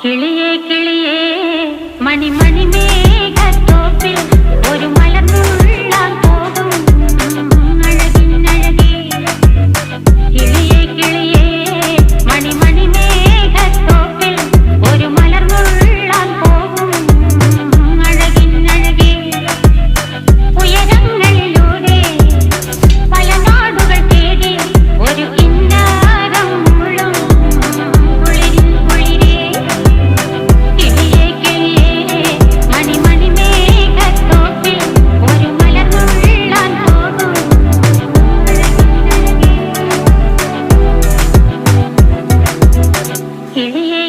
കിളിയേ കിളിയേ മണിമണി മേഘത്തോപ്പിൽ ഒരു മലർന്നുള്ളാൻ പോകും അഴകിനഴകേ. കിളിയേ കിളിയേ മണിമണി മേഘത്തോപ്പിൽ ഒരു മലർന്നുള്ളാൻ പോകും അഴകിനഴകേ. ഉയരങ്ങളിലൂടെ പല നാടുകൾ തേടി ഒരു കിന്നാരം മുഴും കുളിരിൻ കുളിരേ. കിളിയേ കിളിയേ മണിമണി മേഘത്തോപ്പിൽ ഒരു മലർന്നുള്ളാൻ പോകും അഴകിനഴകേ. കിളിയേ